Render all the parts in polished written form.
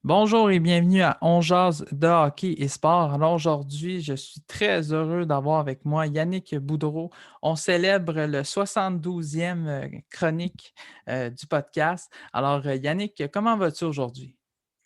Bonjour et bienvenue à On jase de hockey et sport. Alors aujourd'hui, je suis très heureux d'avoir avec moi Yannick Boudreau. On célèbre le 72e chronique du podcast. Alors Yannick, comment vas-tu aujourd'hui?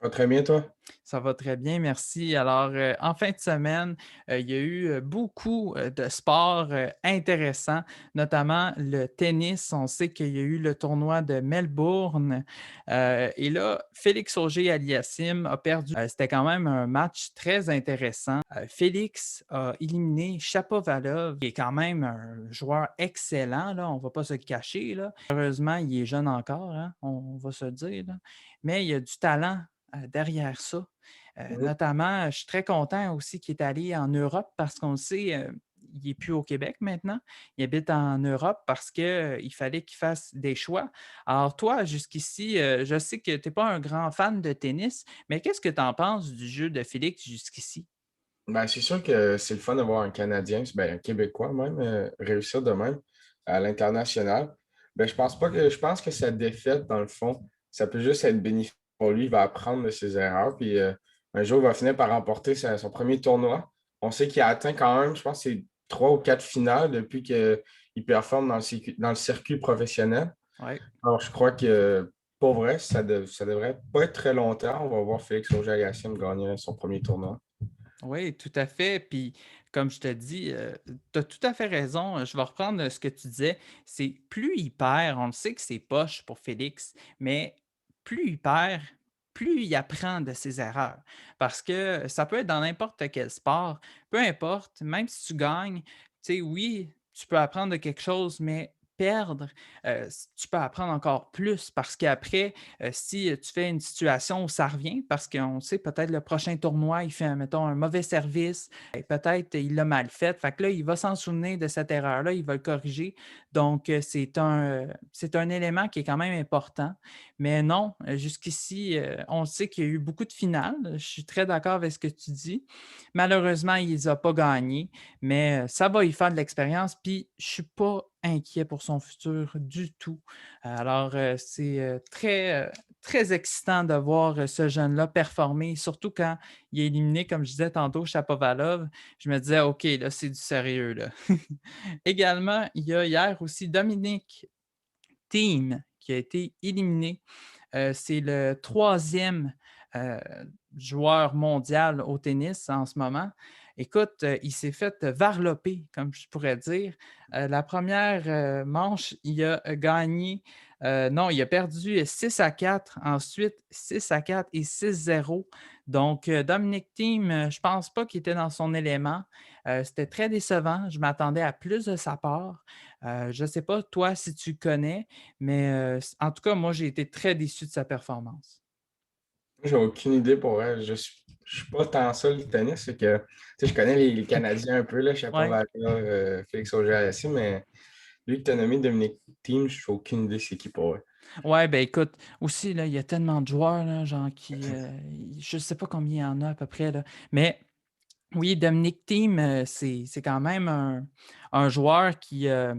Ça va très bien, toi? Ça va très bien, merci. Alors, en fin de semaine, il y a eu beaucoup de sports intéressants, notamment le tennis. On sait qu'il y a eu le tournoi de Melbourne. Et là, Félix Auger-Aliassime a perdu. C'était quand même un match très intéressant. Félix a éliminé Shapovalov, qui est quand même un joueur excellent, là, on ne va pas se le cacher. Là. Heureusement, il est jeune encore, hein, on va se le dire. Là. Mais il a du talent derrière ça. Mhm. Notamment, je suis très content aussi qu'il est allé en Europe parce qu'on le sait, il n'est plus au Québec maintenant. Il habite en Europe parce qu'il fallait qu'il fasse des choix. Alors toi, jusqu'ici, je sais que tu n'es pas un grand fan de tennis, mais qu'est-ce que tu en penses du jeu de Félix jusqu'ici? C'est sûr que c'est le fun de voir un Canadien, un Québécois même, réussir de même à l'international. Je pense que sa défaite, dans le fond, ça peut juste être bénéfique pour lui. Il va apprendre de ses erreurs, puis un jour, il va finir par remporter son premier tournoi. On sait qu'il a atteint quand même, je pense, que c'est trois ou quatre finales depuis qu'il performe dans le circuit professionnel. Oui. Alors, je crois que, pour vrai, ça devrait pas être très longtemps. On va voir Félix Auger-Aliassime gagner son premier tournoi. Oui, tout à fait. Puis, comme je te dis, tu as tout à fait raison. Je vais reprendre ce que tu disais. C'est plus il perd, on le sait que c'est poche pour Félix, mais plus il perd, plus il apprend de ses erreurs. Parce que ça peut être dans n'importe quel sport, peu importe, même si tu gagnes, tu sais, oui, tu peux apprendre de quelque chose, mais perdre, tu peux apprendre encore plus parce qu'après, si tu fais une situation où ça revient, parce qu'on sait peut-être le prochain tournoi, il fait, mettons, un mauvais service, et peut-être il l'a mal fait. Fait que là, il va s'en souvenir de cette erreur-là, il va le corriger. Donc, c'est un élément qui est quand même important. Mais non, jusqu'ici, on sait qu'il y a eu beaucoup de finales. Je suis très d'accord avec ce que tu dis. Malheureusement, il ne les a pas gagnés, mais ça va y faire de l'expérience. Puis, je ne suis pas inquiet pour son futur du tout. Alors, c'est très excitant de voir ce jeune-là performer, surtout quand il est éliminé, comme je disais tantôt, Chapovalov. Je me disais, OK, là, c'est du sérieux. Là. Également, il y a hier aussi Dominique Thiem qui a été éliminé. C'est le troisième euh, joueur mondial au tennis en ce moment. Écoute, il s'est fait varloper, comme je pourrais dire. La première manche, il a gagné, non, il a perdu 6-4, ensuite 6-4 et 6-0. Donc, Dominic Thiem, je ne pense pas qu'il était dans son élément. C'était très décevant. Je m'attendais à plus de sa part. Je ne sais pas, toi, si tu connais, mais en tout cas, moi, j'ai été très déçu de sa performance. J'ai aucune idée pour elle. Je suis pas tant ça le tennis, c'est que tu sais, je connais les Canadiens un peu, là, Ouais. Chapovalov, Félix Auger-Aliassime, mais lui que tu as nommé Dominique Thiem, je n'ai aucune idée c'est qui pour elle. Ouais, ben écoute, aussi, là, il y a tellement de joueurs, là, genre, je sais pas combien il y en a à peu près, là, mais oui, Dominic Thiem, c'est quand même un joueur qui, je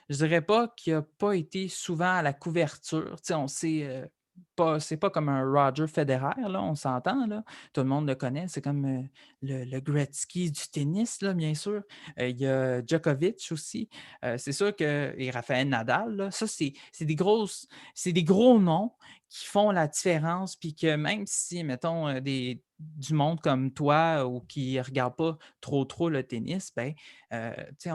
dirais pas qu'il a pas été souvent à la couverture. Tu sais, on sait, pas, c'est pas comme un Roger Federer, là, on s'entend, là. Tout le monde le connaît. C'est comme le Gretzky du tennis, là, bien sûr. Il y a Djokovic aussi. C'est sûr que, et Rafael Nadal, là, ça, c'est des gros noms qui font la différence, puis que même si, mettons, du monde comme toi ou qui ne regarde pas trop le tennis, ben, tu sais,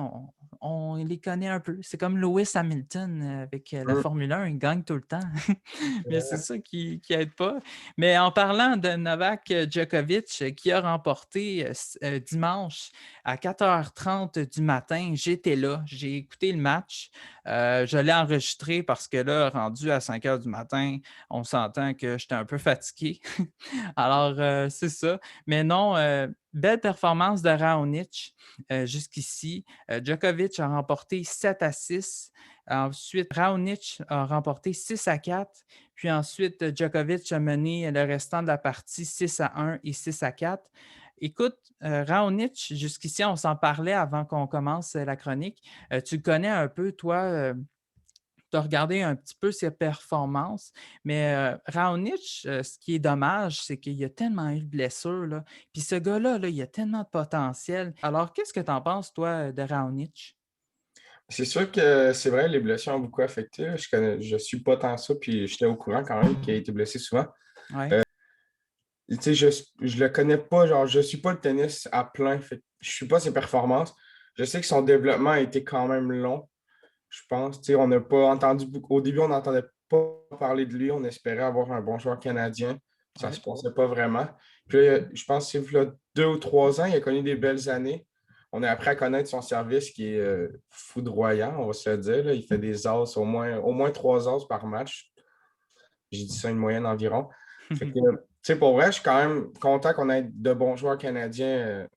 on les connaît un peu. C'est comme Lewis Hamilton avec la Hum. Formule 1, il gagne tout le temps. Mais c'est ça qui aide pas. Mais en parlant de Novak Djokovic qui a remporté dimanche à 4h30 du matin, j'étais là, j'ai écouté le match. Je l'ai enregistré parce que là, rendu à 5 heures du matin, on s'entend que j'étais un peu fatigué. Alors, c'est ça. Mais non, belle performance de Raonic jusqu'ici. Djokovic a remporté 7-6. Ensuite, Raonic a remporté 6-4. Puis ensuite, Djokovic a mené le restant de la partie 6-1 et 6-4. Écoute, Raonic, jusqu'ici, on s'en parlait avant qu'on commence la chronique. Tu le connais un peu, toi, de regarder un petit peu ses performances. Mais Raonic, ce qui est dommage, c'est qu'il y a tellement eu de blessures, là. Puis ce gars-là, là, il a tellement de potentiel. Alors, qu'est-ce que tu en penses, toi, de Raonic? C'est sûr que c'est vrai, les blessures ont beaucoup affecté. Je suis pas tant ça, puis j'étais au courant quand même qu'il a été blessé souvent. Ouais, Tu sais, je le connais pas, genre, je suis pas le tennis à plein, fait que je suis pas ses performances. Je sais que son développement a été quand même long, je pense. Tu sais, on n'a pas entendu beaucoup. Au début, on n'entendait pas parler de lui. On espérait avoir un bon joueur canadien. Ça se ouais. passait pas vraiment. Puis là, je pense que c'est là, 2 ou 3 ans, il a connu des belles années. On a appris à connaître son service qui est foudroyant, on va se le dire, là. Il fait des as, au moins 3 as par match. J'ai dit ça une moyenne environ. Fait que, tu sais, pour vrai, je suis quand même content qu'on ait de bons joueurs canadiens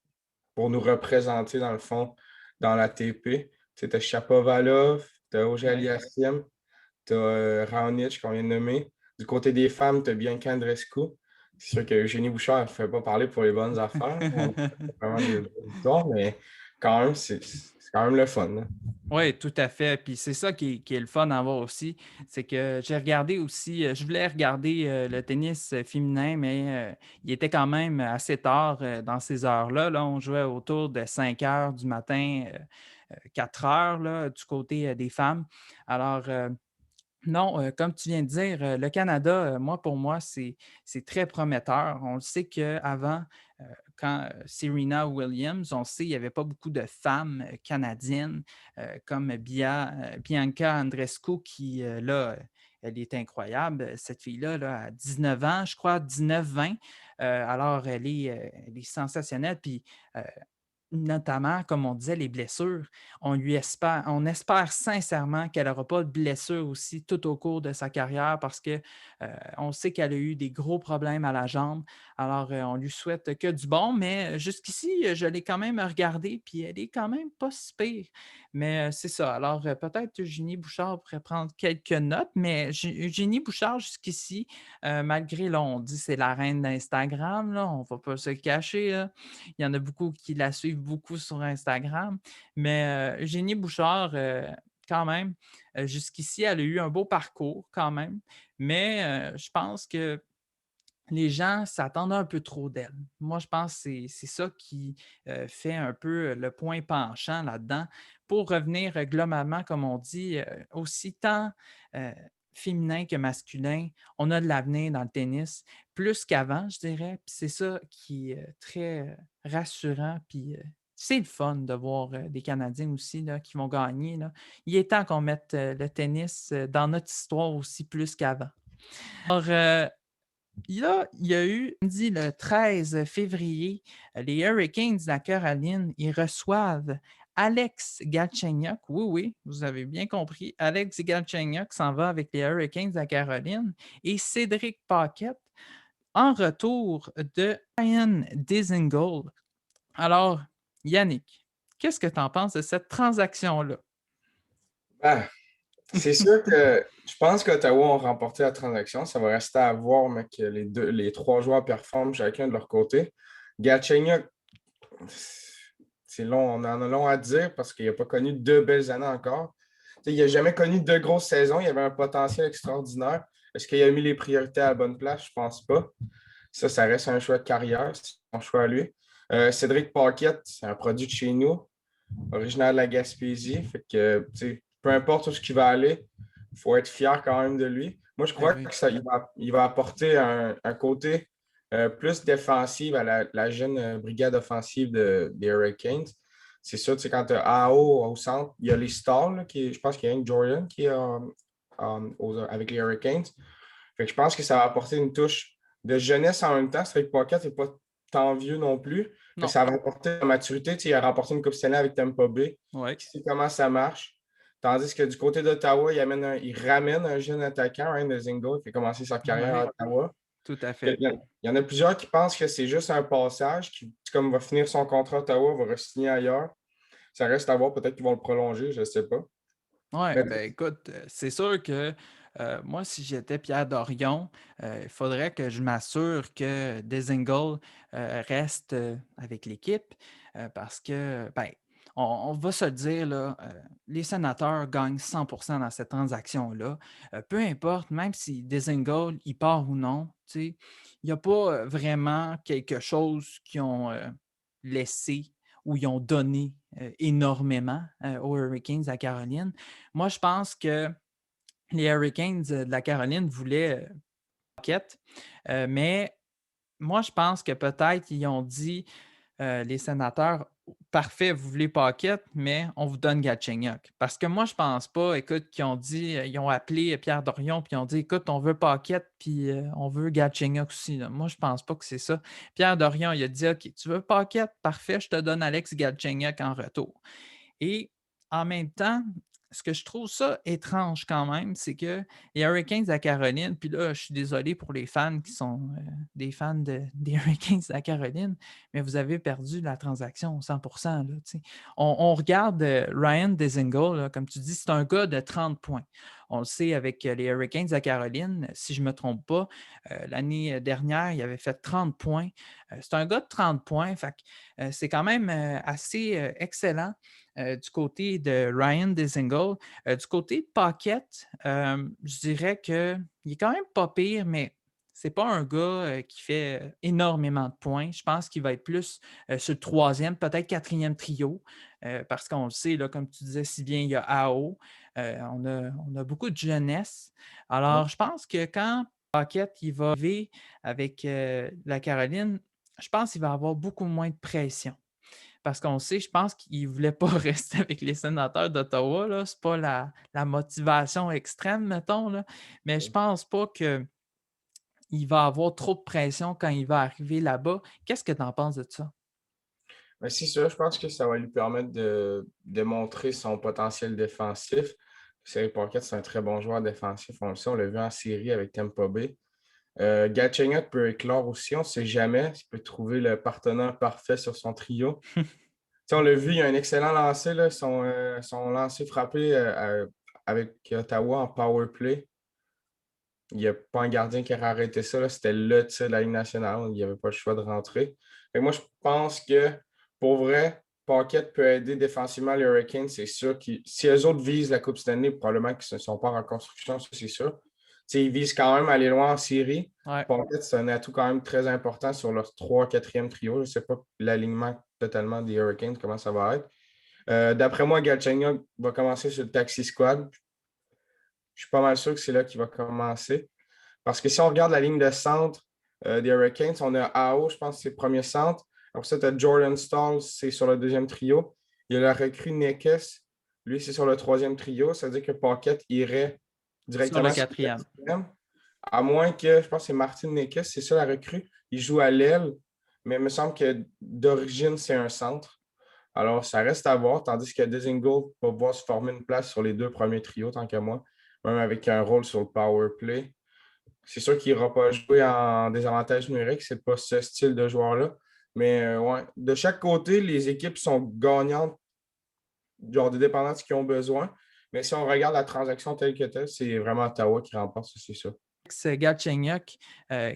pour nous représenter, dans le fond, dans la TP. Tu sais, t'as Shapovalov, t'as Ouais. Auger-Aliassime, t'as Raonic qu'on vient de nommer. Du côté des femmes, t'as Bianca Andreescu. C'est sûr que Eugénie Bouchard ne fait pas parler pour les bonnes affaires. On n'a pas vraiment de victoire, mais quand même, c'est quand même le fun, hein. Oui, tout à fait. Puis c'est ça qui est le fun à voir aussi. C'est que j'ai regardé aussi, je voulais regarder le tennis féminin, mais il était quand même assez tard dans ces heures-là. Là, on jouait autour de 5 heures du matin, 4 heures là, du côté des femmes. Alors, non, comme tu viens de dire, le Canada, moi, pour moi, c'est très prometteur. On le sait qu'avant, quand Serena Williams, on sait qu'il n'y avait pas beaucoup de femmes canadiennes comme Bianca Andreescu qui, là, elle est incroyable. Cette fille-là, là, à 19 ans, je crois, 19-20. Alors, elle est sensationnelle. Puis, notamment, comme on disait, les blessures. On espère sincèrement qu'elle n'aura pas de blessures aussi tout au cours de sa carrière parce que on sait qu'elle a eu des gros problèmes à la jambe. Alors, on lui souhaite que du bon, mais jusqu'ici, je l'ai quand même regardée, puis elle est quand même pas si pire. Mais c'est ça. Alors, peut-être Eugénie Bouchard pourrait prendre quelques notes, mais Eugénie Bouchard, jusqu'ici, malgré, là, on dit c'est la reine d'Instagram, là, on ne va pas se le cacher, là. Il y en a beaucoup qui la suivent beaucoup sur Instagram. Mais Eugénie Bouchard, quand même, jusqu'ici, elle a eu un beau parcours quand même. Mais je pense que les gens s'attendent un peu trop d'elle. Moi, je pense que c'est ça qui fait un peu le point penchant là-dedans. Pour revenir globalement, comme on dit, aussi tant euh, féminin que masculin, on a de l'avenir dans le tennis, plus qu'avant, je dirais. Puis c'est ça qui est très rassurant. Puis c'est le fun de voir des Canadiens aussi là, qui vont gagner, là. Il est temps qu'on mette le tennis dans notre histoire aussi plus qu'avant. Alors, il y a eu, samedi le 13 février, les Hurricanes de la Caroline, ils reçoivent Alex Galchenyuk. Oui, oui, vous avez bien compris. Alex Galchenyuk s'en va avec les Hurricanes de la Caroline et Cédric Paquette en retour de Ryan Dzingel. Alors, Yannick, qu'est-ce que tu en penses de cette transaction-là? Ah, c'est sûr que je pense qu'Ottawa ont remporté la transaction. Ça va rester à voir, mais que les 3 joueurs performent chacun de leur côté. Galchenyuk, c'est long, on en a long à dire parce qu'il n'a pas connu 2 belles années encore. Tu sais, il n'a jamais connu 2 grosses saisons. Il avait un potentiel extraordinaire. Est-ce qu'il a mis les priorités à la bonne place? Je ne pense pas. Ça reste un choix de carrière, c'est son choix à lui. Cédric Paquette, c'est un produit de chez nous, originaire de la Gaspésie. Fait que, tu sais, peu importe où ce qu'il va aller, il faut être fier quand même de lui. Moi, je Ben crois oui. que il va apporter un côté plus défensif à la jeune brigade offensive des Hurricanes. C'est sûr, tu sais, quand tu as AO au centre, il y a les stars, là, je pense qu'il y a Hank Jordan qui est avec les Hurricanes. Fait que je pense que ça va apporter une touche de jeunesse en même temps. Cédric Pocket n'est pas tant vieux non plus. Fait que Non. ça va apporter la maturité. Tu sais, il a remporté une Coupe Stanley avec Tampa Bay. Oui. Qui sait comment ça marche. Tandis que du côté d'Ottawa, il ramène un jeune attaquant, Ryan Dzingel, qui a commencé sa carrière à Oui. Ottawa. Tout à Il fait. y, en il y en a plusieurs qui pensent que c'est juste un passage, qui, comme va finir son contrat à Ottawa, va re-signer ailleurs. Ça reste à voir, peut-être qu'ils vont le prolonger, je ne sais pas. Oui, Mais ben écoute, c'est sûr que moi, si j'étais Pierre Dorion, il faudrait que je m'assure que Dezingle reste avec l'équipe parce que, ben, on va se le dire, là, les sénateurs gagnent 100 dans cette transaction-là. Peu importe, même si Dzingel, il part ou non, tu sais, il n'y a pas vraiment quelque chose qu'ils ont laissé ou ils ont donné énormément aux Hurricanes à Caroline. Moi, je pense que les Hurricanes de la Caroline voulaient Paquette, mais moi, je pense que peut-être ils ont dit les sénateurs, parfait, vous voulez Paquette, mais on vous donne Galchenyuk. Parce que moi, je pense pas, écoute, qu'ils ont dit, ils ont appelé Pierre Dorion, puis ils ont dit, écoute, on veut Paquette, puis on veut Galchenyuk aussi, là. Moi, je pense pas que c'est ça. Pierre Dorion, il a dit, OK, tu veux Paquette? Parfait, je te donne Alex Galchenyuk en retour. Et en même temps, ce que je trouve ça étrange quand même, c'est que les Hurricanes de la Caroline, puis là, je suis désolé pour les fans qui sont des fans des Hurricanes de la Caroline, mais vous avez perdu la transaction 100%. Là, on regarde Ryan Dzingel, là, comme tu dis, c'est un gars de 30 points. On le sait avec les Hurricanes de la Caroline, si je ne me trompe pas, l'année dernière, il avait fait 30 points. C'est un gars de 30 points, fait c'est quand même assez excellent du côté de Ryan Dzingel. Du côté de Paquette, je dirais qu'il est quand même pas pire, mais c'est pas un gars qui fait énormément de points. Je pense qu'il va être plus sur le troisième, peut-être quatrième trio, parce qu'on le sait, là, comme tu disais si bien, il y a AO. On a beaucoup de jeunesse. Ouais. Alors, je pense que quand Paquette il va arriver avec la Caroline, je pense qu'il va avoir beaucoup moins de pression. Parce qu'on sait, je pense qu'il ne voulait pas rester avec les sénateurs d'Ottawa. Ce n'est pas la motivation extrême, mettons. Là. Mais je ne pense pas qu'il va avoir trop de pression quand il va arriver là-bas. Qu'est-ce que tu en penses de ça? Mais c'est sûr, je pense que ça va lui permettre de démontrer son potentiel défensif. Serge Paquette, c'est un très bon joueur défensif. On le sait, on l'a vu en série avec Tampa Bay. Galchenyuk peut éclore aussi, on ne sait jamais. Il peut trouver le partenaire parfait sur son trio. Tu sais, on l'a vu, il a un excellent lancer, là, son lancer frappé avec Ottawa en power play. Il n'y a pas un gardien qui aurait arrêté ça, là. C'était le tir de la Ligue nationale. Il n'y avait pas le choix de rentrer. Et moi, je pense que pour vrai, Paquette peut aider défensivement les Hurricanes. C'est sûr que si eux autres visent la Coupe Stanley, probablement qu'ils ne sont pas en construction, ça c'est sûr. Tu sais, ils visent quand même à aller loin en série. Ouais. Paquette, c'est un atout quand même très important sur leur 3 4e trio. Je ne sais pas l'alignement totalement des Hurricanes, comment ça va être. D'après moi, Galchenyuk va commencer sur le taxi squad. Je suis pas mal sûr que c'est là qu'il va commencer. Parce que si on regarde la ligne de centre des Hurricanes, on a AO, je pense que c'est le premier centre. Après ça, tu as Jordan Stall, c'est sur le deuxième trio. Il y a la recrue Nekes, lui, c'est sur le troisième trio. Ça veut dire que Paquette irait Sur le directement sur le quatrième. quatrième. À moins que, je pense que c'est Martin Nekes, c'est ça la recrue. Il joue à l'aile, mais il me semble que d'origine, c'est un centre. Alors, ça reste à voir, tandis que Dzingel va pouvoir se former une place sur les 2 premiers trios, tant qu'à moi, même avec un rôle sur le power play. C'est sûr qu'il n'ira pas jouer en désavantage numérique, c'est pas ce style de joueur-là. Mais ouais, de chaque côté, les équipes sont gagnantes, genre de dépendance de ce qu'ils ont besoin. Mais si on regarde la transaction telle que telle, c'est vraiment Ottawa qui remporte, ça, c'est ça. Galchenyuk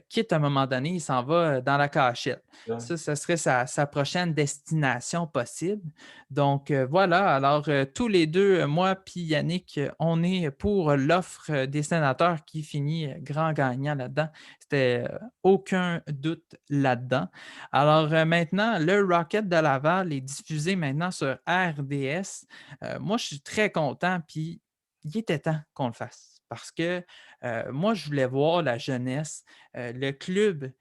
quitte à un moment donné, il s'en va dans la cachette. Ouais. Ça, ce serait sa prochaine destination possible. Donc voilà, alors tous les deux, moi puis Yannick, on est pour l'offre des sénateurs qui finit grand gagnant là-dedans. C'était aucun doute là-dedans. Alors maintenant, le Rocket de Laval est diffusé maintenant sur RDS. Moi, je suis très content, puis il était temps qu'on le fasse. Parce que moi, je voulais voir la jeunesse, le club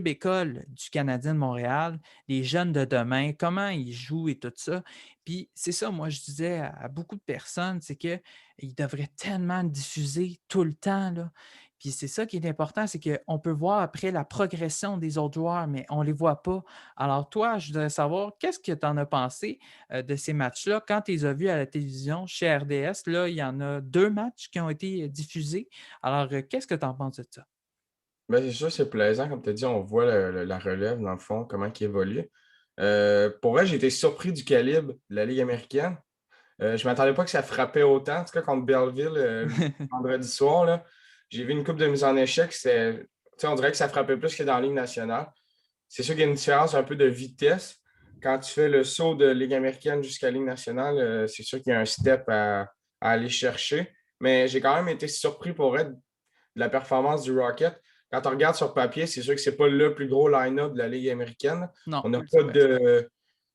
école du Canadien de Montréal, les jeunes de demain, comment ils jouent et tout ça. Puis c'est ça, moi, je disais à beaucoup de personnes, c'est qu'ils devraient tellement le diffuser tout le temps, là. Puis c'est ça qui est important, c'est qu'on peut voir après la progression des autres joueurs, mais on ne les voit pas. Alors toi, je voudrais savoir, qu'est-ce que tu en as pensé de ces matchs-là quand tu les as vus à la télévision chez RDS? Là, il y en a 2 matchs qui ont été diffusés. Alors, qu'est-ce que tu en penses de ça? Ben, c'est sûr, c'est plaisant. Comme tu as dit, on voit la relève, dans le fond, comment il évolue. Pour vrai, j'ai été surpris du calibre de la Ligue américaine. Je ne m'attendais pas que ça frappait autant. En tout cas, contre Belleville, vendredi soir, là, j'ai vu une coupe de mise en échec. On dirait que ça frappait plus que dans la Ligue nationale. C'est sûr qu'il y a une différence un peu de vitesse, quand tu fais le saut de Ligue américaine jusqu'à Ligue nationale, c'est sûr qu'il y a un step à aller chercher. Mais j'ai quand même été surpris pour être de la performance du Rocket. Quand on regarde sur papier, c'est sûr que c'est pas le plus gros line-up de la Ligue américaine. Non, On n'a c'est pas vrai.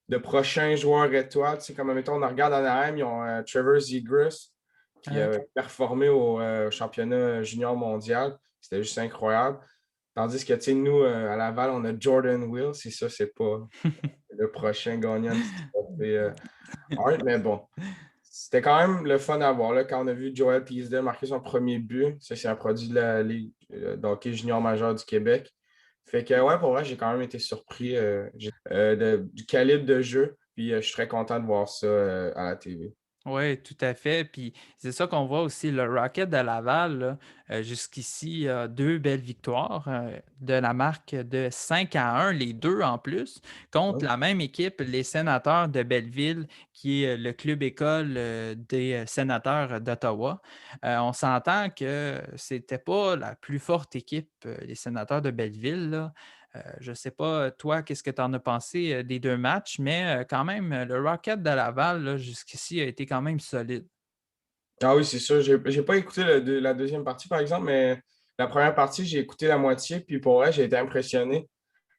de prochains joueurs étoiles. Tu sais, comme mettons, on regarde Anaheim, ils ont Trevor Zegras qui a performé au championnat junior mondial. C'était juste incroyable. Tandis que, tu sais, nous, à Laval, on a Jordan Will. C'est ça, c'est pas le prochain gagnant du trophée Hart. Mais bon, c'était quand même le fun à voir. Là, quand on a vu Joel Teasdale marquer son premier but, ça, c'est un produit de la Ligue d'hockey junior majeur du Québec. Fait que, ouais, pour vrai, j'ai quand même été surpris du calibre de jeu. Puis, je suis très content de voir ça à la TV. Oui, tout à fait. Puis c'est ça qu'on voit aussi, le Rocket de Laval, là, jusqu'ici, a deux belles victoires de la marque de 5-1, les deux en plus, contre Ouais. la même équipe, les Sénateurs de Belleville, qui est le club école des Sénateurs d'Ottawa. On s'entend que c'était pas la plus forte équipe, les Sénateurs de Belleville, là. Je ne sais pas, toi, qu'est-ce que tu en as pensé des deux matchs, mais quand même, le Rocket de Laval, là, jusqu'ici, a été quand même solide. Ah oui, c'est sûr. J'ai pas écouté la deuxième partie, par exemple, mais la première partie, j'ai écouté la moitié. Puis, pour vrai, j'ai été impressionné.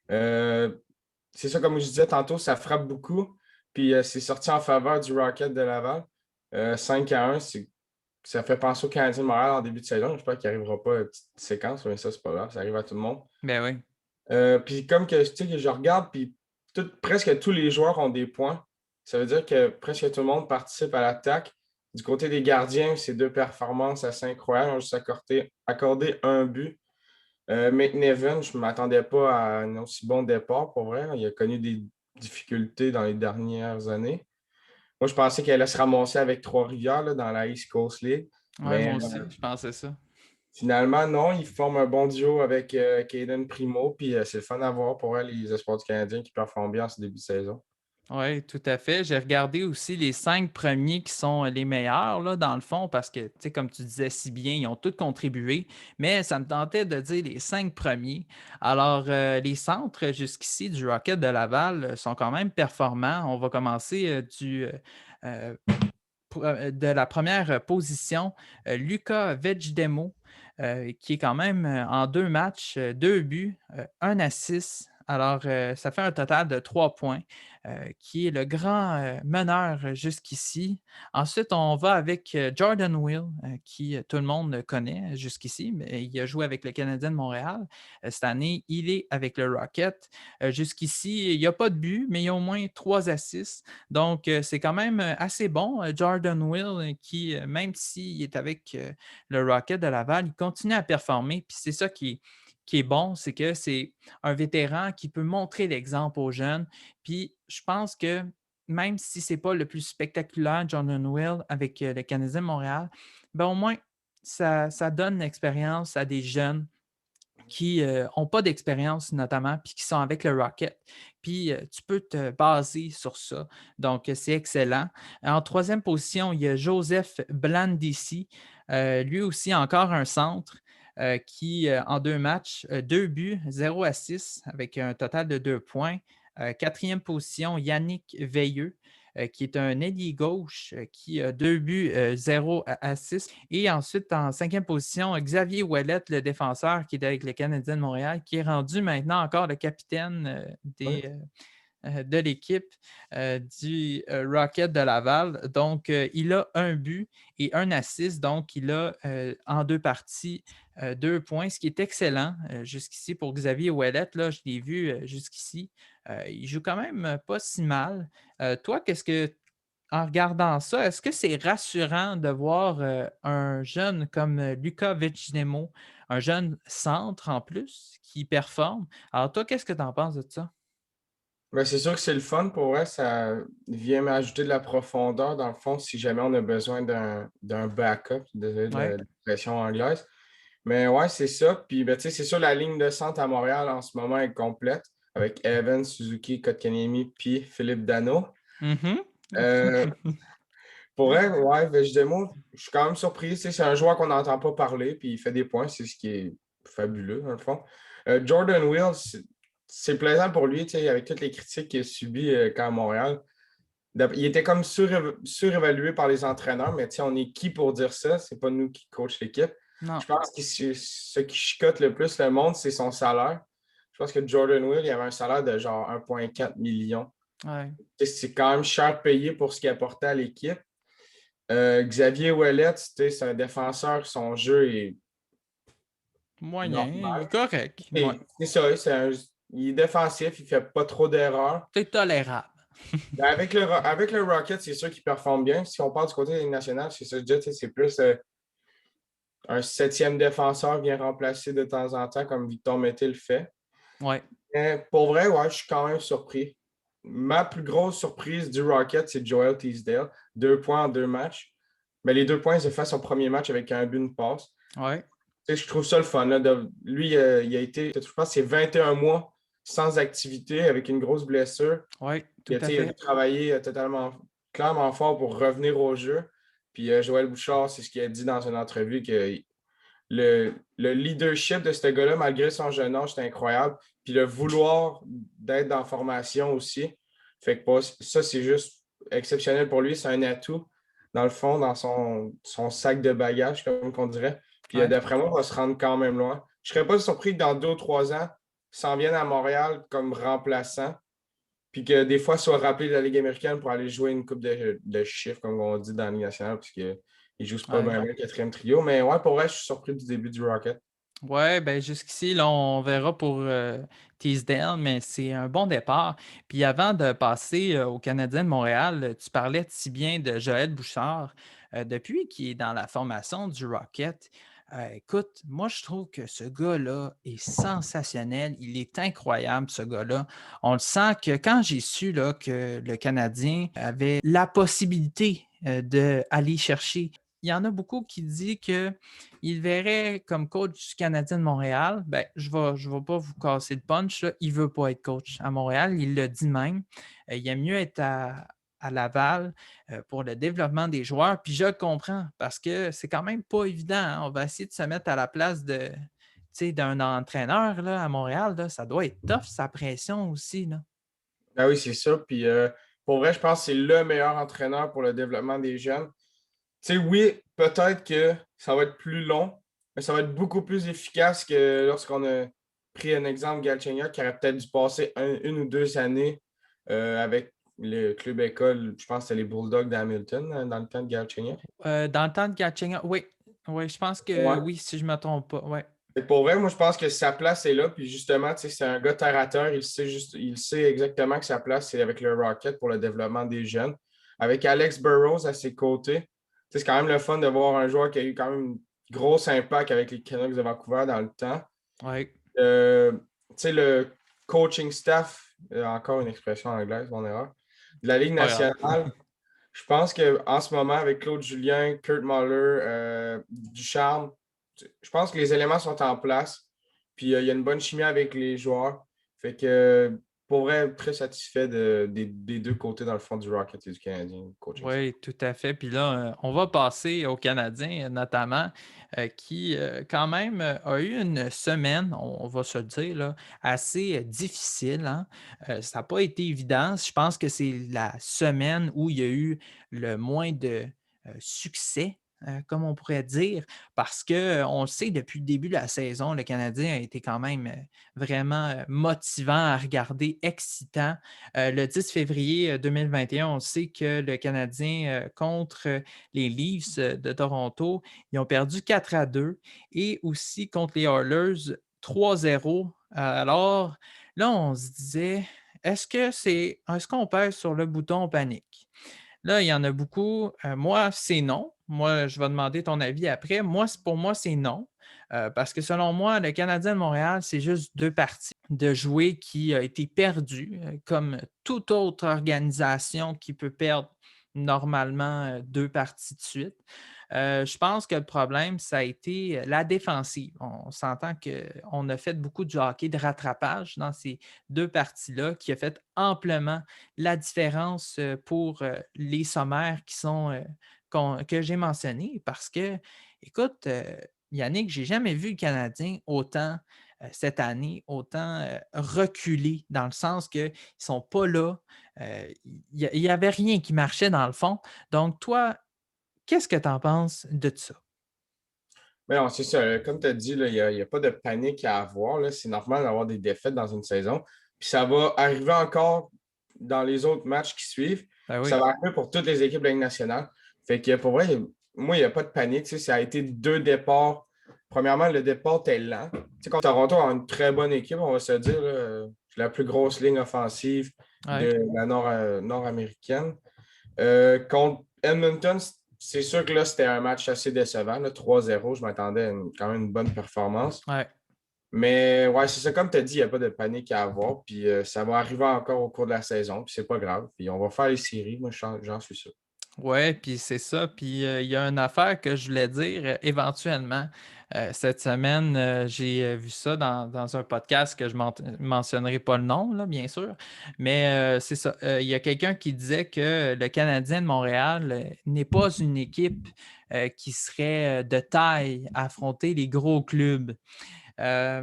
Euh, c'est ça, comme je disais tantôt, ça frappe beaucoup. Puis, c'est sorti en faveur du Rocket de Laval. 5-1, ça fait penser au Canadien de Montréal en début de saison. J'espère qu'il n'arrivera pas une petite séquence, mais ça, c'est pas grave. Ça arrive à tout le monde. Ben oui. Puis comme que, tu sais, que je regarde, puis presque tous les joueurs ont des points. Ça veut dire que presque tout le monde participe à l'attaque. Du côté des gardiens, c'est deux performances assez incroyables. On a juste accordé un but. McNevin, je ne m'attendais pas à un aussi bon départ, pour vrai. Il a connu des difficultés dans les dernières années. Moi, je pensais qu'elle allait se ramasser avec Trois-Rivières là, dans la East Coast League. Ouais, Mais moi aussi, je pensais ça. finalement, non, ils forment un bon duo avec Caden Primo, puis c'est le fun à voir pour elle, les espoirs du Canadien qui performent bien en ce début de saison. Oui, tout à fait. J'ai regardé aussi les 5 premiers qui sont les meilleurs, là, dans le fond, parce que, tu sais, comme tu disais si bien, ils ont tous contribué, mais ça me tentait de dire les 5 premiers. Alors, les centres jusqu'ici du Rocket de Laval sont quand même performants. On va commencer euh, de la première position, Lucas Vejdemo, qui est quand même en deux matchs, deux buts, un assist. Alors, ça fait un total de 3 points, qui est le grand meneur jusqu'ici. Ensuite, on va avec Jordan Will, qui tout le monde connaît jusqu'ici, mais il a joué avec le Canadien de Montréal. Cette année, il est avec le Rocket. Jusqu'ici, il n'y a pas de but, mais il y a au moins 3 assists. Donc, c'est quand même assez bon. Jordan Will, qui, même s'il est avec le Rocket de Laval, il continue à performer. Puis c'est ça qui est bon, c'est que c'est un vétéran qui peut montrer l'exemple aux jeunes. Puis je pense que même si ce n'est pas le plus spectaculaire, Jordan Will, avec le Canadien de Montréal, ben au moins, ça donne l'expérience à des jeunes qui n'ont pas d'expérience notamment, puis qui sont avec le Rocket. Puis tu peux te baser sur ça. Donc, c'est excellent. En troisième position, il y a Joseph Blandisi. Lui aussi, encore un centre qui, en deux matchs, deux buts, 0 à 6, avec un total de 2 points. Quatrième position, Yannick Veilleux, qui est un ailier gauche qui a deux buts, 0 à 6. Et ensuite, en cinquième position, Xavier Ouellette, le défenseur qui est avec le Canadien de Montréal, qui est rendu maintenant encore le capitaine Ouais. de l'équipe du Rocket de Laval. Donc, il a un but et un assist. Donc, il a en deux parties 2 points, ce qui est excellent jusqu'ici pour Xavier Ouellette. Là, je l'ai vu jusqu'ici. Il joue quand même pas si mal. Toi, qu'est-ce que en regardant ça, est-ce que c'est rassurant de voir un jeune comme Lucas Vechinemo, un jeune centre en plus, qui performe? Alors, toi, qu'est-ce que tu en penses de ça? Ben, c'est sûr que c'est le fun pour elle. Ça vient m'ajouter de la profondeur, dans le fond, si jamais on a besoin d'un backup, désolé de Oui. l'expression anglaise. Mais ouais, c'est ça. Puis, ben, tu sais, c'est sûr, la ligne de centre à Montréal en ce moment est complète avec Evan, Suzuki, Kotkaniemi, puis Philippe Dano. Mhm. Euh, Pour elle, ouais, Vejdemo, je suis quand même surpris. Tu sais, c'est un joueur qu'on n'entend pas parler, puis il fait des points, c'est ce qui est fabuleux, dans le fond. Jordan Wills, c'est plaisant pour lui, tu sais, avec toutes les critiques qu'il a subies quand à Montréal. Il était comme surévalué par les entraîneurs, mais tu sais, on est qui pour dire ça? C'est pas nous qui coach l'équipe. Je Non. pense que ce qui chicote le plus le monde, c'est son salaire. Je pense que Jordan Will, il avait un salaire de genre 1,4 million. Ouais. Tu sais, c'est quand même cher payé pour ce qu'il apportait à l'équipe. Xavier Ouellet, tu sais, c'est un défenseur, son jeu est Moyen, il est normal. correct. Ouais. C'est ça, il est défensif, il ne fait pas trop d'erreurs. C'est tolérable. Mais avec le Rocket, c'est sûr qu'il performe bien. Si on parle du côté des Ligue nationale, c'est ça, je dis, tu sais, c'est plus un septième défenseur vient remplacer de temps en temps, comme Victor Mété le fait. Ouais. Mais pour vrai, ouais, je suis quand même surpris. Ma plus grosse surprise du Rocket, c'est Joel Teasdale. 2 points en 2 matchs. Mais les 2 points, il s'est fait son premier match avec un but, une passe. Ouais. Tu sais, je trouve ça le fun. Là, lui, il a été, je pense, c'est 21 mois sans activité avec une grosse blessure. Ouais, Il tout a, tu à sais, il a dû fait. travailler clairement fort pour revenir au jeu. Puis Joël Bouchard, c'est ce qu'il a dit dans une entrevue, que le leadership de ce gars-là, malgré son jeune âge, c'était incroyable. Puis le vouloir d'être dans la formation aussi. Fait que ça, c'est juste exceptionnel pour lui. C'est un atout, dans le fond, dans son sac de bagages, comme on dirait. Puis Ouais. d'après moi, on va se rendre quand même loin. Je ne serais pas surpris que dans 2 ou 3 ans, s'en vienne à Montréal comme remplaçant. Puis que des fois, soit rappelé de la Ligue américaine pour aller jouer une coupe de chiffres, comme on dit dans la Ligue nationale, parce qu'ils ne jouent pas Ouais. bien le quatrième trio. Mais ouais, pour vrai, je suis surpris du début du Rocket. Ouais, ben jusqu'ici, là, on verra pour Teasdale, mais c'est un bon départ. Puis avant de passer au Canadien de Montréal, tu parlais si bien de Joël Bouchard. Depuis qu'il est dans la formation du Rocket, écoute, moi je trouve que ce gars-là est sensationnel. Il est incroyable, ce gars-là. On le sent que quand j'ai su là, que le Canadien avait la possibilité d'aller chercher, il y en a beaucoup qui disent que il verrait comme coach du Canadien de Montréal. Ben, je vais pas vous casser le punch, là. Il ne veut pas être coach à Montréal. Il le dit même. Il aime mieux être à Laval pour le développement des joueurs. Puis je le comprends parce que c'est quand même pas évident, hein. On va essayer de se mettre à la place d'un entraîneur là, à Montréal. Là. Ça doit être tough, sa pression aussi. Là. Ah oui, c'est ça. Puis pour vrai, je pense que c'est le meilleur entraîneur pour le développement des jeunes. Tu sais, oui, peut-être que ça va être plus long, mais ça va être beaucoup plus efficace que lorsqu'on a pris un exemple, Galchenyuk, qui aurait peut-être dû passer 1 ou 2 années avec le club école. Je pense que c'était les Bulldogs d'Hamilton dans le temps de Galchenyuk. Dans le temps de Gatchenga, oui. Oui, je pense que Ouais. oui, si je ne me trompe pas. Ouais. Et pour vrai, moi, je pense que sa place est là. Puis justement, tu sais, c'est un gars terre à terre. Il sait exactement que sa place, c'est avec le Rocket pour le développement des jeunes. Avec Alex Burrows à ses côtés, tu sais, c'est quand même le fun de voir un joueur qui a eu quand même un gros impact avec les Canucks de Vancouver dans le temps. Ouais. Tu sais, le coaching staff, encore une expression anglaise, mon erreur, de la Ligue Pas grave. nationale, je pense qu'en ce moment, avec Claude Julien, Kurt Muller, Ducharme, je pense que les éléments sont en place. Puis il y a une bonne chimie avec les joueurs. Fait que pour vrai, très satisfait des deux côtés dans le fond du Rocket et du Canadien coaching. Oui, tout à fait. Puis là, on va passer aux Canadiens, notamment, qui, quand même, a eu une semaine, on va se le dire, là, assez difficile. Hein. Ça n'a pas été évident. Je pense que c'est la semaine où il y a eu le moins de succès, comme on pourrait dire, parce qu'on le sait, depuis le début de la saison, le Canadien a été quand même vraiment motivant à regarder, excitant. Le 10 février 2021, on sait que le Canadien contre les Leafs de Toronto, ils ont perdu 4-2 et aussi contre les Oilers 3-0. Alors là, on se disait, est-ce qu'on pèse sur le bouton panique? Là, il y en a beaucoup. Moi, c'est non. Moi, je vais demander ton avis après. Pour moi, c'est non. Parce que selon moi, le Canadien de Montréal, c'est juste deux parties de jouer qui a été perdu, comme toute autre organisation qui peut perdre normalement deux parties de suite. Je pense que le problème, ça a été la défensive. On s'entend qu'on a fait beaucoup de hockey de rattrapage dans ces deux parties-là qui a fait amplement la différence pour les sommaires que j'ai mentionnés parce que, écoute, Yannick, j'ai jamais vu le Canadien autant cette année, autant reculés, dans le sens qu'ils ne sont pas là. Il n'y avait rien qui marchait dans le fond. Donc, toi, qu'est-ce que tu en penses de ça? Mais non, c'est ça. Comme tu as dit, là, il y a pas de panique à avoir, là. C'est normal d'avoir des défaites dans une saison. Puis ça va arriver encore dans les autres matchs qui suivent. Ben Ça oui, va arriver pour toutes les équipes de la Ligue nationale. Fait que pour vrai, moi, il n'y a pas de panique. Tu sais, ça a été deux départs. Premièrement, le départ était lent. Tu sais, quand Toronto a une très bonne équipe, on va se dire, là, c'est la plus grosse ligne offensive ouais, de la nord-américaine. Contre Edmonton, c'est sûr que là, c'était un match assez décevant. Là, 3-0, je m'attendais à quand même une bonne performance. ouais. Mais ouais, c'est ça, comme tu as dit, il n'y a pas de panique à avoir. Puis ça va arriver encore au cours de la saison. Puis c'est pas grave. Puis on va faire les séries. Moi, j'en suis sûr. Ouais, puis c'est ça. Puis il y a une affaire que je voulais dire éventuellement. Cette semaine, j'ai vu ça dans un podcast que je ne mentionnerai pas le nom, là, bien sûr. Mais c'est ça. Il y a quelqu'un qui disait que le Canadien de Montréal n'est pas une équipe qui serait de taille à affronter les gros clubs.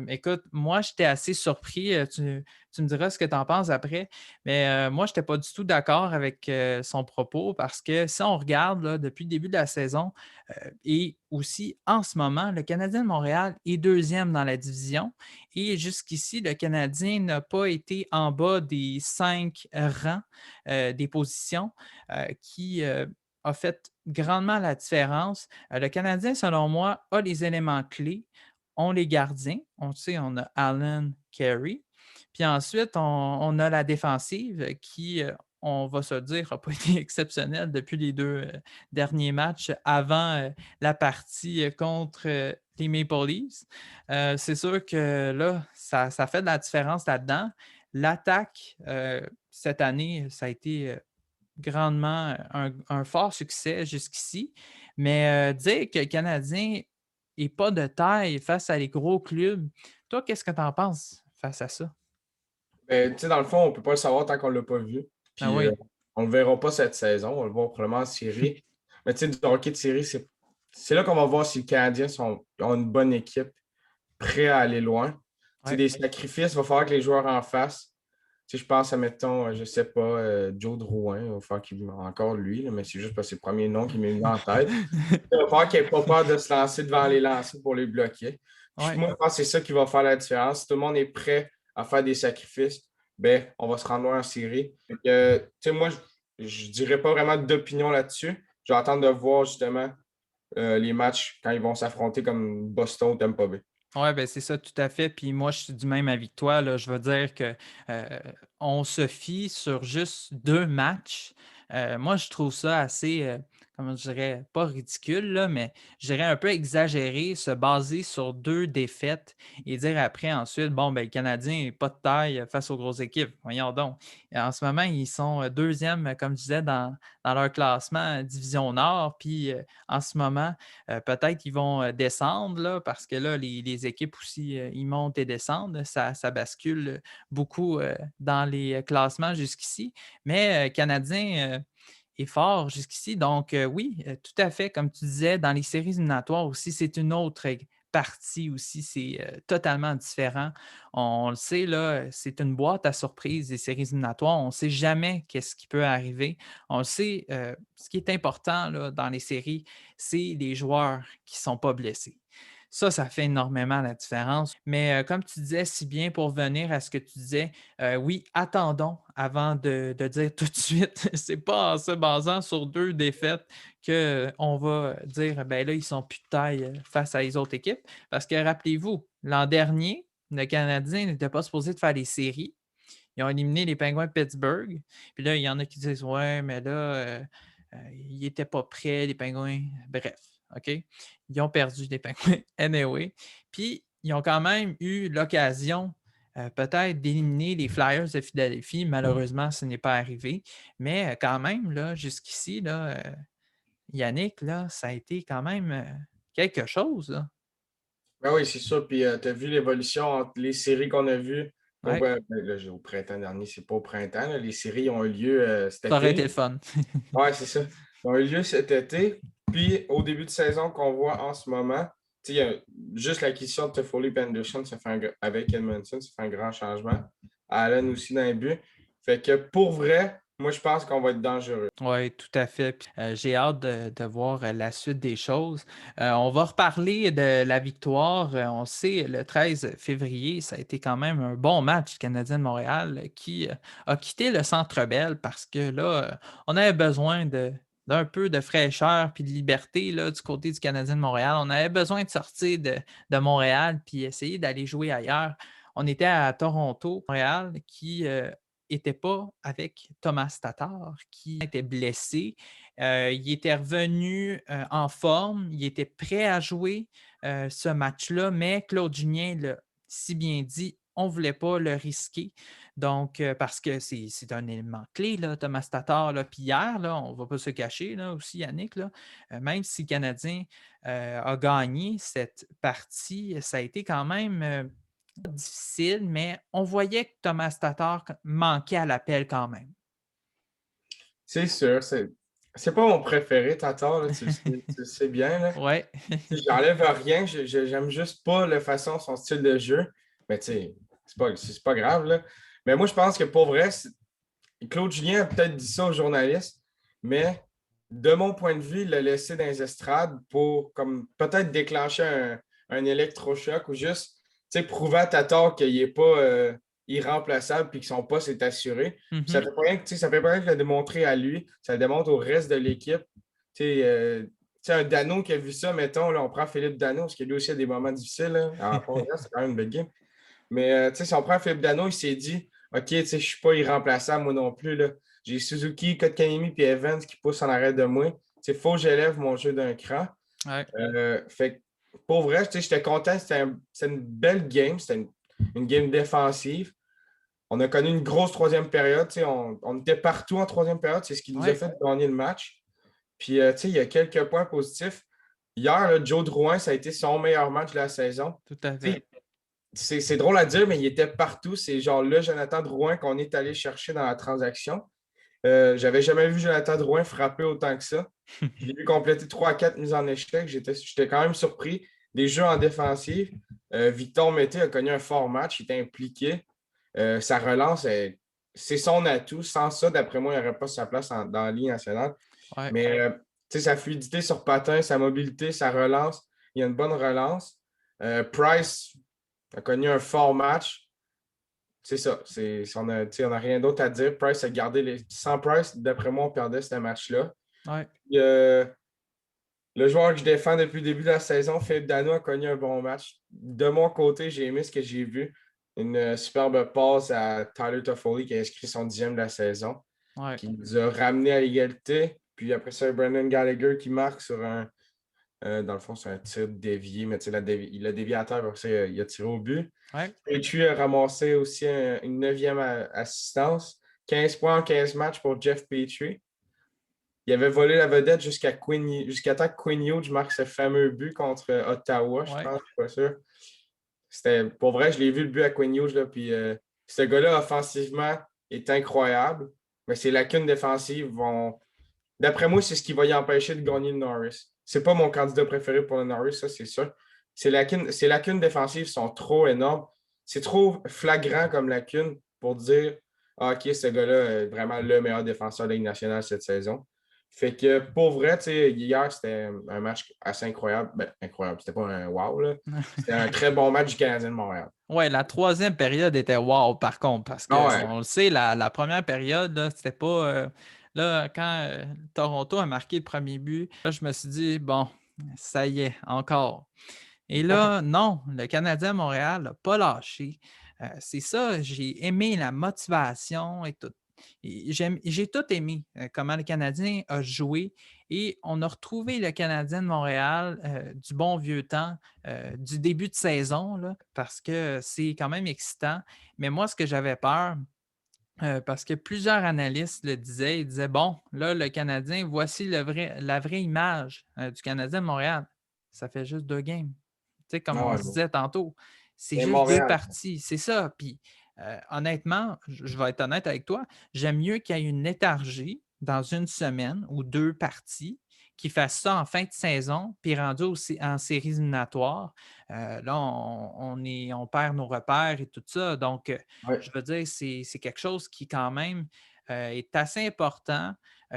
Écoute, moi, j'étais assez surpris. Tu me diras ce que tu en penses après. Mais moi, je n'étais pas du tout d'accord avec son propos parce que si on regarde là, depuis le début de la saison et aussi en ce moment, le Canadien de Montréal est deuxième dans la division et jusqu'ici, le Canadien n'a pas été en bas des 5 rangs des positions qui a fait grandement la différence. Le Canadien, selon moi, a les éléments clés, ont les gardiens. On sait, on a Allen, Carey. Puis ensuite, on a la défensive qui, on va se dire, n'a pas été exceptionnelle depuis les deux derniers matchs avant la partie contre les Maple Leafs. C'est sûr que là, ça fait de la différence là-dedans. L'attaque, cette année, ça a été grandement un fort succès jusqu'ici. Mais dire que le Canadien n'est pas de taille face à les gros clubs, toi, qu'est-ce que tu en penses face à ça? Tu sais, dans le fond, on ne peut pas le savoir tant qu'on ne l'a pas vu. Ah Puis oui. on ne le verra pas cette saison. On va le voir probablement en série. Mais tu sais, du hockey de série, c'est là qu'on va voir si les Canadiens ont une bonne équipe, prêts à aller loin. Tu sais, Ouais. des sacrifices, il va falloir que les joueurs en fassent. Tu sais, je pense à, mettons, je sais pas, Joe Drouin, il va falloir qu'il encore lui, là, mais c'est juste parce que c'est le premier nom qui m'est venu en tête. Il va falloir qu'il n'ait pas peur de se lancer devant les lancers pour les bloquer. Ouais. Moi, je pense que c'est ça qui va faire la différence. Si tout le monde est prêt à faire des sacrifices, ben, on va se rendre loin en série. Tu sais, moi, je ne dirais pas vraiment d'opinion là-dessus. Je vais attendre de voir justement les matchs quand ils vont s'affronter comme Boston ou Tampa Bay. Oui, ben c'est ça, tout à fait. Puis moi, je suis du même avis que toi, là. Je veux dire que on se fie sur juste 2 matchs. Moi, je trouve ça assez, comment je dirais, pas ridicule, là, mais je dirais un peu exagéré, se baser sur 2 défaites et dire après, ensuite, bon, ben, le Canadien n'est pas de taille face aux grosses équipes. Voyons donc. Et en ce moment, ils sont deuxième, comme je disais, dans leur classement Division Nord. Puis en ce moment, peut-être qu'ils vont descendre là, parce que là, les équipes aussi, ils montent et descendent. Ça bascule beaucoup dans les classements jusqu'ici. Mais Canadien est fort jusqu'ici. Donc, oui, tout à fait. Comme tu disais, dans les séries éliminatoires aussi, c'est une autre partie aussi. C'est totalement différent. On le sait, là, c'est une boîte à surprises, les séries éliminatoires. On ne sait jamais qu'est-ce qui peut arriver. On le sait, ce qui est important là, dans les séries, c'est les joueurs qui ne sont pas blessés. Ça fait énormément la différence. Mais comme tu disais si bien pour venir à ce que tu disais, oui, attendons avant de dire tout de suite. C'est pas en se basant sur 2 défaites qu'on va dire ben là, ils sont plus de taille face à les autres équipes. Parce que rappelez-vous, l'an dernier, le Canadien n'était pas supposé de faire les séries. Ils ont éliminé les Penguins de Pittsburgh. Puis là, il y en a qui disent ouais, mais là, ils n'étaient pas prêts, les Penguins. Bref, OK? Ils ont perdu les Penguins anyway. Puis, ils ont quand même eu l'occasion peut-être d'éliminer les Flyers de Philadelphie. Malheureusement, ce n'est pas arrivé. Mais quand même, là, jusqu'ici, là, Yannick, là, ça a été quand même quelque chose. Là. Ben oui, c'est ça. Puis tu as vu l'évolution entre les séries qu'on a vues Ouais, au printemps dernier, c'est pas au printemps. Là, les séries ont eu lieu cet ça aurait été été. le fun. Oui, c'est ça. Ils ont eu lieu cet été. Puis au début de saison qu'on voit en ce moment, Tu sais, juste l'acquisition de Toffoli et Anderson, avec Edmondson, ça fait un grand changement. Allen aussi dans les buts. Fait que pour vrai, moi, je pense qu'on va être dangereux. Oui, tout à fait. Puis, j'ai hâte de voir la suite des choses. On va reparler de la victoire. On sait, le 13 février, ça a été quand même un bon match du Canadien de Montréal qui a quitté le Centre Bell parce que là, on avait besoin d'un peu de fraîcheur puis de liberté là, du côté du Canadien de Montréal. On avait besoin de sortir de Montréal puis essayer d'aller jouer ailleurs. On était à Toronto, Montréal, qui n'était pas avec Thomas Tatar, qui était blessé. Il était revenu en forme, il était prêt à jouer ce match-là, mais Claude Julien l'a si bien dit, on ne voulait pas le risquer. Donc, parce que c'est un élément clé, là, Thomas Tatar. Là. Puis hier, là, on ne va pas se cacher là, aussi, Yannick, là, même si le Canadien a gagné cette partie, ça a été quand même difficile, mais on voyait que Thomas Tatar manquait à l'appel quand même. C'est sûr, c'est pas mon préféré, Tatar, là, tu le sais bien. Là. Ouais. J'enlève rien, j'aime juste pas la façon, son style de jeu. Mais tu sais, c'est pas grave. Là. Mais moi, je pense que pour vrai, Claude Julien a peut-être dit ça aux journalistes, mais de mon point de vue, il l'a laissé dans les estrades pour comme peut-être déclencher un électrochoc ou juste prouver à Tatar qu'il n'est pas irremplaçable et que son poste est assuré. Puis ça Mhm. fait pas rien ça fait pas rien que le démontrer à lui, ça le démontre au reste de l'équipe. Un Dano qui a vu ça, mettons, là, on prend Philippe Dano, parce que lui aussi a des moments difficiles. Là. Alors, pour vrai, c'est quand même une belle game. Mais si on prend Philippe Dano, il s'est dit OK, je ne suis pas irremplaçable, moi non plus. Là. J'ai Suzuki, Kotkaniemi et Evans qui poussent en arrêt de moi. Il faut que j'élève mon jeu d'un cran. Ouais. Fait que, pour vrai, j'étais content. C'était une belle game. C'était une game défensive. On a connu une grosse troisième période. On était partout en troisième période. C'est ce qui nous a Ouais. fait gagner le match. Puis, il y a quelques points positifs. Hier, là, Joe Drouin, ça a été son meilleur match de la saison. Tout à Tu sais, fait. c'est drôle à dire, mais il était partout. C'est genre le Jonathan Drouin qu'on est allé chercher dans la transaction. J'avais jamais vu Jonathan Drouin frapper autant que ça. Je l'ai vu compléter 3 à 4 mises en échec. J'étais quand même surpris. Des jeux en défensive. Victor Mété a connu un fort match. Il était impliqué. Sa relance, c'est son atout. Sans ça, d'après moi, il n'aurait pas sa place dans la Ligue nationale. Ouais. Mais sa fluidité sur patin, sa mobilité, sa relance, il y a une bonne relance. Price a connu un fort match. C'est ça. On n'a rien d'autre à dire. Price a gardé les. Sans Price, d'après moi, on perdait ce match-là. Ouais. Le joueur que je défends depuis le début de la saison, Philippe Dano, a connu un bon match. De mon côté, j'ai aimé ce que j'ai vu. Une superbe passe à Tyler Toffoli qui a inscrit son 10e de la saison, Ouais. qui nous a ramené à l'égalité. Puis après ça, Brendan Gallagher qui marque sur dans le fond, c'est un tir dévié, mais il a dévié à terre, après ça, il a tiré au but. Ouais. Petrie a ramassé aussi une 9e assistance. 15 points en 15 matchs pour Jeff Petrie. Il avait volé la vedette jusqu'à temps que Quinn Hughes marque ce fameux but contre Ottawa, je Ouais. pense, je suis pas sûr. Pour vrai, je l'ai vu le but à Quinn Hughes, là, puis ce gars-là, offensivement, est incroyable, mais ses lacunes défensives vont. D'après moi, c'est ce qui va y empêcher de gagner le Norris. C'est pas mon candidat préféré pour le Norris, ça, c'est sûr. Ses lacunes défensives sont trop énormes. C'est trop flagrant comme lacune pour dire ah, OK, ce gars-là est vraiment le meilleur défenseur de la Ligue nationale cette saison. Fait que pour vrai, hier, c'était un match assez incroyable. Ben, incroyable. C'était pas un wow, là. C'était un très bon match du Canadien de Montréal. Ouais, la troisième période était wow, par contre, parce Ah qu'on ouais. le sait, la première période, là, c'était pas. Là, quand Toronto a marqué le premier but, là, je me suis dit, bon, ça y est, encore. Et là, non, le Canadien Montréal n'a pas lâché. C'est ça, j'ai aimé la motivation et tout. J'ai tout aimé comment le Canadien a joué et on a retrouvé le Canadien de Montréal du bon vieux temps, du début de saison, là, parce que c'est quand même excitant. Mais moi, ce que j'avais peur, parce que plusieurs analystes le disaient, ils disaient, bon, là, le Canadien, voici la vraie image du Canadien de Montréal. Ça fait juste 2 games. Tu sais, comme Ah on ouais, se bon. disait tantôt, c'est C'est juste 2 Montréal. parties, c'est ça. Puis honnêtement, je vais être honnête avec toi, j'aime mieux qu'il y ait une léthargie dans une semaine ou 2 parties qu'il fasse ça en fin de saison, puis rendu aussi en séries éliminatoires, là, on perd nos repères et tout ça. Donc, Ouais. je veux dire, c'est quelque chose qui, quand même, est assez important.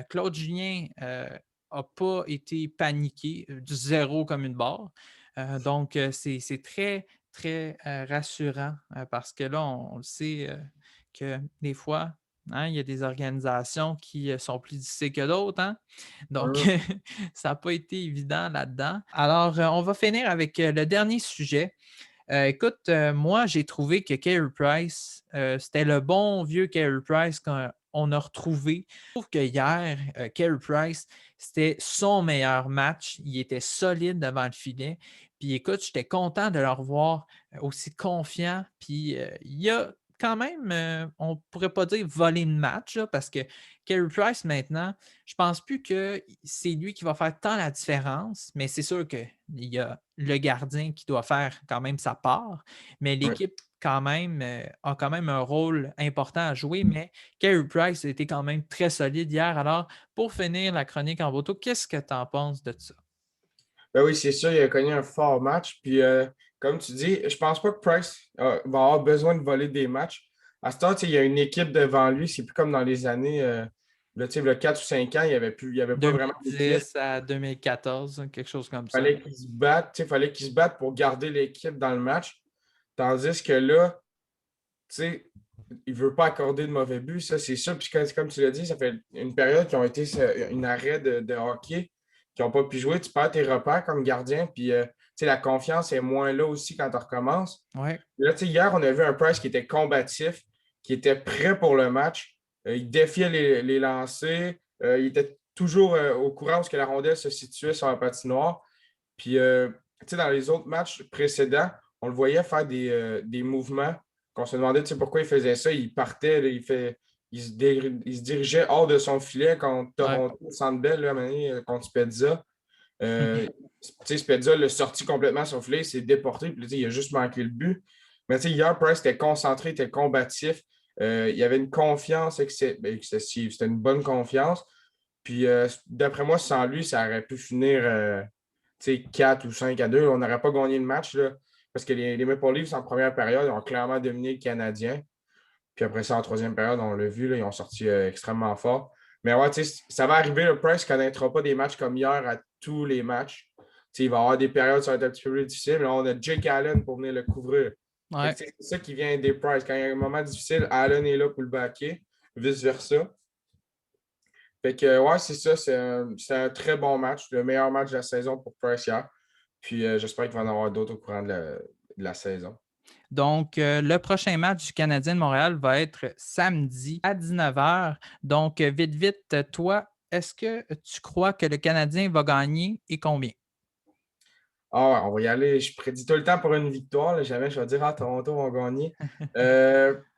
Claude Julien n'a pas été paniqué du zéro comme une barre. Donc, c'est très, très rassurant parce que là, on le sait que des fois, hein, il y a des organisations qui sont plus difficiles que d'autres. Hein? Donc, Hum, ça n'a pas été évident là-dedans. Alors, on va finir avec le dernier sujet. Écoute, moi, j'ai trouvé que Carey Price, c'était le bon vieux Carey Price qu'on a retrouvé. Je trouve que hier, Carey Price, c'était son meilleur match. Il était solide devant le filet. Puis écoute, j'étais content de le revoir aussi confiant. Puis il a quand même, on ne pourrait pas dire voler le match, là, parce que Carey Price, maintenant, je ne pense plus que c'est lui qui va faire tant la différence, mais c'est sûr qu'il y a le gardien qui doit faire quand même sa part, mais ouais. l'équipe quand même a quand même un rôle important à jouer, mais Carey Price a été quand même très solide hier. Alors, pour finir la chronique en photo, qu'est-ce que tu en penses de ça? Ben oui, c'est sûr, il a connu un fort match. Puis, comme tu dis, je pense pas que Price va avoir besoin de voler des matchs. À ce temps, il y a une équipe devant lui. C'est plus comme dans les années, là, le 4 ou 5 ans, il y avait pas vraiment d'équipe. 2010 à 2014, quelque chose comme Il ça. fallait qu'ils se battent, il fallait qu'ils se battent pour garder l'équipe dans le match. Tandis que là, tu sais, il ne veut pas accorder de mauvais buts, ça, c'est sûr. Puis comme tu l'as dit, ça fait une période qui ont été une arrêt de hockey, qui n'ont pas pu jouer. Tu perds tes repères comme gardien, puis tu sais, la confiance est moins là aussi quand tu recommences. Oui, Là, tu sais, hier, on a vu un Price qui était combatif, qui était prêt pour le match. Il défiait les lancers. Il était toujours au courant où ce que la rondelle se situait sur la patinoire. Puis, tu sais, dans les autres matchs précédents, on le voyait faire des mouvements qu'on se demandait, tu sais, pourquoi il faisait ça. Il partait, là, il se dirigeait hors de son filet contre ouais. Toronto, au Centre Bell, là, à un moment donné, contre Spezza. Euh, tu sais, Spezza l'a sorti complètement sur le filet, il s'est déporté, puis là, tu sais, il a juste manqué le but. Mais tu sais, hier, Price était concentré, était combatif. Il y avait une confiance excessive. C'était une bonne confiance. Puis, d'après moi, sans lui, ça aurait pu finir 4 ou 5-2. On n'aurait pas gagné le match, là, parce que les Maple Leafs, en première période, ont clairement dominé le Canadien. Puis après ça, en troisième période, on l'a vu, là, ils ont sorti extrêmement fort. Mais ouais, ça va arriver, le Price ne connaîtra pas des matchs comme hier à tous les matchs. Il va y avoir des périodes qui vont être un petit peu plus difficiles. Là, on a Jake Allen pour venir le couvrir. Ouais. C'est ça qui vient des Price. Quand il y a un moment difficile, Allen est là pour le backer, vice-versa. Fait que, ouais, c'est ça. C'est un très bon match. Le meilleur match de la saison pour Price hier. Puis j'espère qu'il va y en avoir d'autres au courant de la saison. Donc, le prochain match du Canadien de Montréal va être samedi à 19h. Donc, vite, vite, toi, est-ce que tu crois que le Canadien va gagner et combien? Ah, ouais, on va y aller. Je prédis tout le temps pour une victoire. Là. Jamais je vais dire, ah, Toronto va gagner.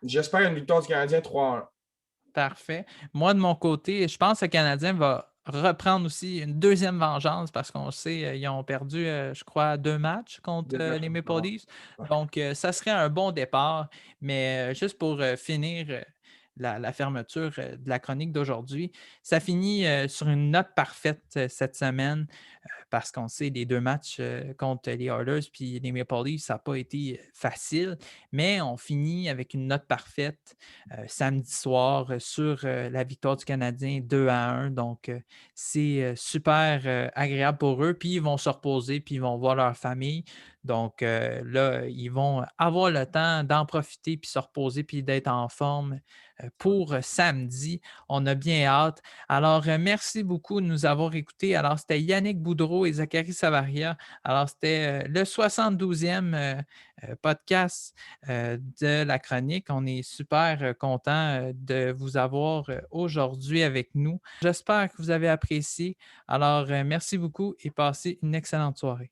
J'espère une victoire du Canadien 3-1. Parfait. Moi, de mon côté, je pense que le Canadien va reprendre aussi une deuxième vengeance parce qu'on sait, ils ont perdu, je crois, 2 matchs contre Deux matchs les contre Maple Toronto. Leafs. Ouais. Donc, ça serait un bon départ. Mais juste pour finir la fermeture de la chronique d'aujourd'hui, ça finit sur une note parfaite cette semaine parce qu'on sait les 2 matchs contre les Oilers puis les Maple Leafs, ça n'a pas été facile, mais on finit avec une note parfaite samedi soir sur la victoire du Canadien 2-1. Donc, c'est super agréable pour eux. Puis, ils vont se reposer, puis ils vont voir leur famille. Donc, là, ils vont avoir le temps d'en profiter, puis se reposer, puis d'être en forme pour samedi. On a bien hâte. Alors, merci beaucoup de nous avoir écoutés. Alors, c'était Yannick Boudreau et Zachary Savaria. Alors, c'était le 72e podcast de la chronique. On est super content de vous avoir aujourd'hui avec nous. J'espère que vous avez apprécié. Alors, merci beaucoup et passez une excellente soirée.